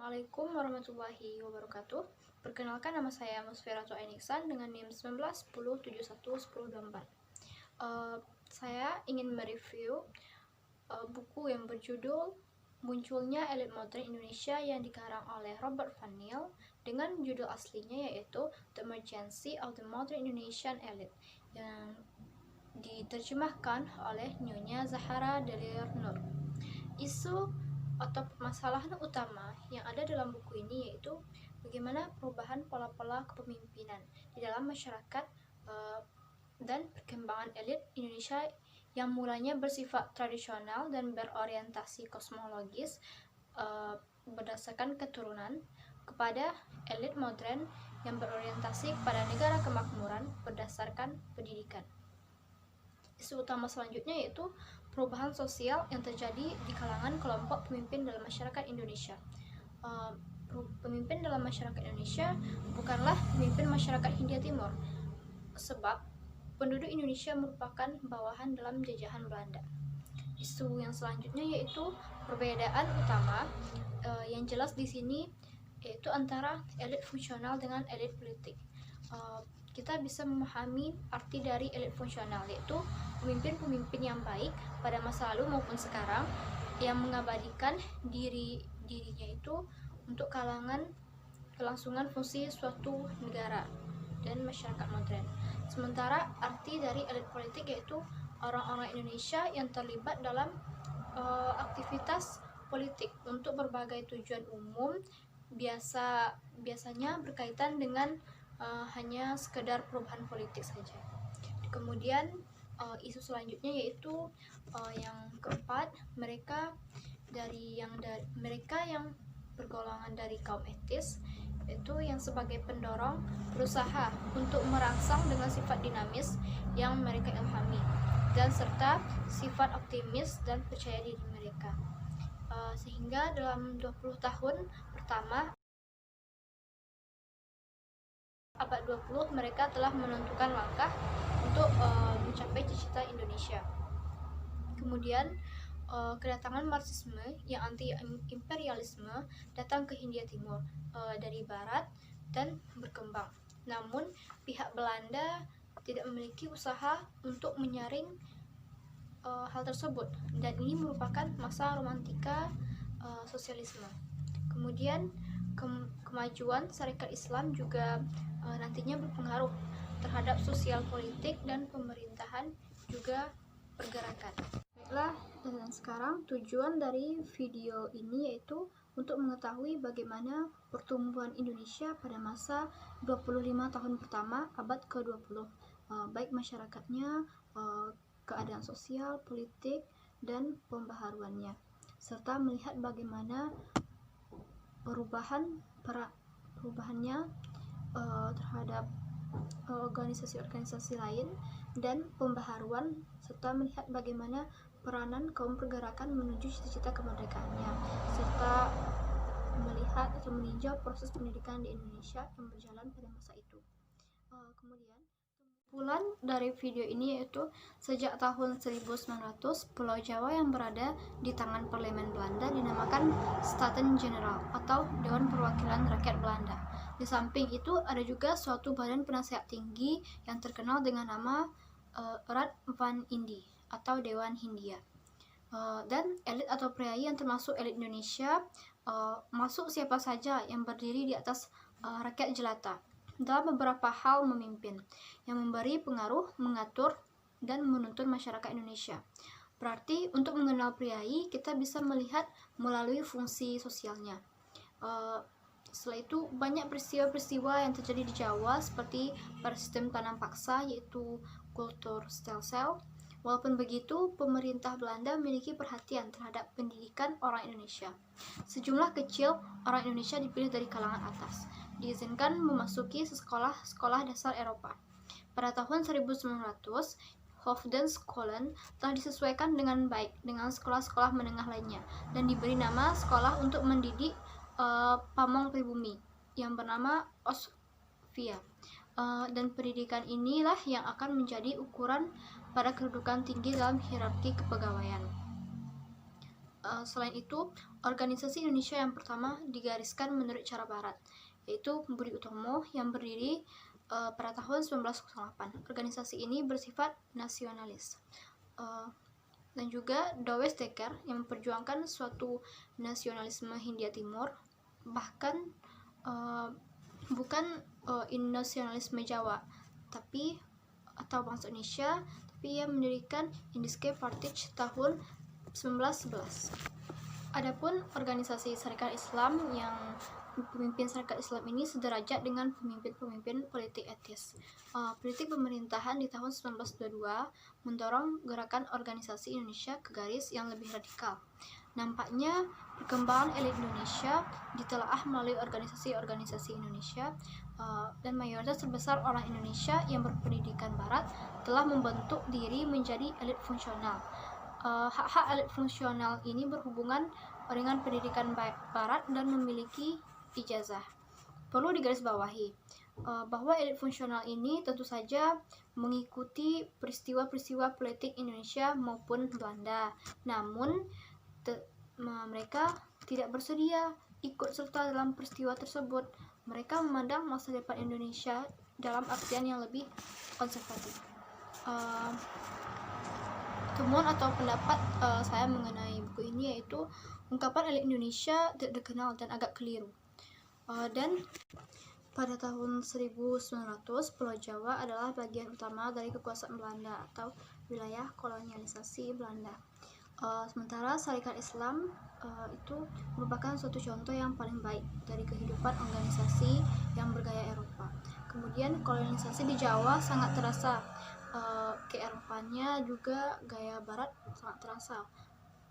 Assalamualaikum warahmatullahi wabarakatuh. Perkenalkan, nama saya Musfiratul Ainiksan dengan NIM 1910711024. Saya ingin mereview buku yang berjudul Munculnya Elit Modern Indonesia yang dikarang oleh Robert Van Niel dengan judul aslinya yaitu The Emergency of the Modern Indonesian Elite yang diterjemahkan oleh Nyonya Zahara Delir Nur. Isu atau permasalahan utama yang ada dalam buku ini yaitu bagaimana perubahan pola-pola kepemimpinan di dalam masyarakat dan perkembangan elit Indonesia yang mulanya bersifat tradisional dan berorientasi kosmologis berdasarkan keturunan kepada elit modern yang berorientasi kepada negara kemakmuran berdasarkan pendidikan. Isu utama selanjutnya yaitu perubahan sosial yang terjadi di kalangan kelompok pemimpin dalam masyarakat Indonesia. Pemimpin dalam masyarakat Indonesia bukanlah pemimpin masyarakat Hindia Timur, sebab penduduk Indonesia merupakan bawahan dalam jajahan Belanda. Isu yang selanjutnya yaitu perbedaan utama yang jelas di sini yaitu antara elit fungsional dengan elit politik. Kita bisa memahami arti dari elit fungsional, yaitu pemimpin-pemimpin yang baik pada masa lalu maupun sekarang yang mengabadikan dirinya itu untuk kelangsungan fungsi suatu negara dan masyarakat modern. Sementara arti dari elit politik yaitu orang-orang Indonesia yang terlibat dalam aktivitas politik untuk berbagai tujuan umum, biasanya berkaitan dengan hanya sekedar perubahan politik saja. Kemudian isu selanjutnya yaitu yang keempat, mereka yang bergolongan dari kaum etis, itu yang sebagai pendorong berusaha untuk merangsang dengan sifat dinamis yang mereka ilhami dan serta sifat optimis dan percaya diri mereka, sehingga dalam 20 tahun pertama abad 20 mereka telah menentukan langkah untuk mencapai cita-cita Indonesia. Kemudian kedatangan Marxisme yang anti-imperialisme datang ke Hindia Timur dari barat dan berkembang. Namun pihak Belanda tidak memiliki usaha untuk menyaring hal tersebut, dan ini merupakan masa romantika sosialisme. Kemudian kemajuan syarikat Islam juga nantinya berpengaruh terhadap sosial politik dan pemerintahan juga pergerakan. Baiklah, dan sekarang tujuan dari video ini yaitu untuk mengetahui bagaimana pertumbuhan Indonesia pada masa 25 tahun pertama abad ke-20, baik masyarakatnya, keadaan sosial, politik, dan pembaharuannya, serta melihat bagaimana perubahannya terhadap organisasi-organisasi lain dan pembaharuan, serta melihat bagaimana peranan kaum pergerakan menuju cita-cita kemerdekaannya, serta melihat atau meninjau proses pendidikan di Indonesia yang berjalan pada masa itu. Kemudian kesimpulan dari video ini yaitu sejak tahun 1900 Pulau Jawa yang berada di tangan parlemen Belanda dinamakan Staten-Generaal atau Dewan Perwakilan Rakyat Belanda. Di samping itu ada juga suatu badan penasehat tinggi yang terkenal dengan nama Raad van Indië atau Dewan Hindia. Dan elit atau priai yang termasuk elit Indonesia masuk siapa saja yang berdiri di atas rakyat jelata dalam beberapa hal memimpin, yang memberi pengaruh, mengatur, dan menuntun masyarakat Indonesia. Berarti untuk mengenal priai kita bisa melihat melalui fungsi sosialnya. Setelah itu banyak peristiwa-peristiwa yang terjadi di Jawa seperti pada sistem tanam paksa yaitu kultur stelsel. Walaupun begitu, pemerintah Belanda memiliki perhatian terhadap pendidikan orang Indonesia. Sejumlah kecil orang Indonesia dipilih dari kalangan atas, diizinkan memasuki sekolah dasar Eropa. Pada tahun 1900, Hoofdskolen telah disesuaikan dengan baik dengan sekolah-sekolah menengah lainnya dan diberi nama sekolah untuk mendidik pamong pribumi yang bernama Osvia, dan pendidikan inilah yang akan menjadi ukuran pada kedudukan tinggi dalam hierarki kepegawaian. Selain itu, organisasi Indonesia yang pertama digariskan menurut cara Barat, yaitu Budi Utomo yang berdiri pada tahun 1908. Organisasi ini bersifat nasionalis. Dan juga Dawes Dekker yang memperjuangkan suatu nasionalisme Hindia Timur, bahkan bukan nasionalisme Jawa atau bangsa Indonesia, tapi ia mendirikan Indiske Partij tahun 1911. Adapun organisasi Sarekat Islam yang pemimpin Sarekat Islam ini sederajat dengan pemimpin-pemimpin politik etis. Politik pemerintahan di tahun 1922 mendorong gerakan organisasi Indonesia ke garis yang lebih radikal. Nampaknya perkembangan elit Indonesia ditelaah melalui organisasi-organisasi Indonesia, dan mayoritas terbesar orang Indonesia yang berpendidikan Barat telah membentuk diri menjadi elit fungsional. Hak-hak elit fungsional ini berhubungan dengan pendidikan Barat dan memiliki ijazah. Perlu digarisbawahi bahwa elit fungsional ini tentu saja mengikuti peristiwa-peristiwa politik Indonesia maupun Belanda, namun mereka tidak bersedia ikut serta dalam peristiwa tersebut. Mereka memandang masa depan Indonesia dalam artian yang lebih konservatif. Temuan atau pendapat saya mengenai buku ini yaitu ungkapan elit Indonesia tidak dikenal dan agak keliru. Dan pada tahun 1900 Pulau Jawa adalah bagian utama dari kekuasaan Belanda atau wilayah kolonialisasi Belanda. Sementara Sarekat Islam itu merupakan suatu contoh yang paling baik dari kehidupan organisasi yang bergaya Eropa. Kemudian kolonialisasi di Jawa sangat terasa. Ke-Eropanya juga gaya Barat sangat terasa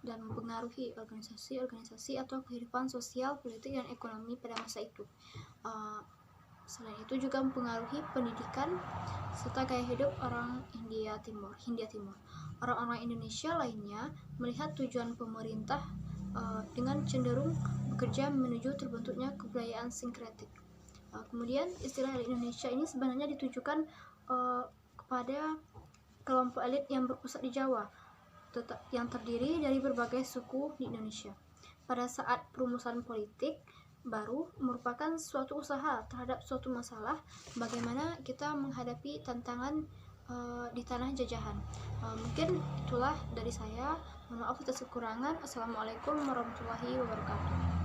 dan mempengaruhi organisasi atau kehidupan sosial, politik, dan ekonomi pada masa itu. Selain itu juga mempengaruhi pendidikan serta gaya hidup orang Hindia Timur. Orang-orang Indonesia lainnya melihat tujuan pemerintah dengan cenderung bekerja menuju terbentuknya kebudayaan sinkretik. Kemudian istilah elit Indonesia ini sebenarnya ditujukan kepada kelompok elit yang berpusat di Jawa, yang terdiri dari berbagai suku di Indonesia. Pada saat perumusan politik baru merupakan suatu usaha terhadap suatu masalah, bagaimana kita menghadapi tantangan di tanah jajahan. Mungkin itulah dari saya. Mohon maaf atas kekurangan. Assalamualaikum warahmatullahi wabarakatuh.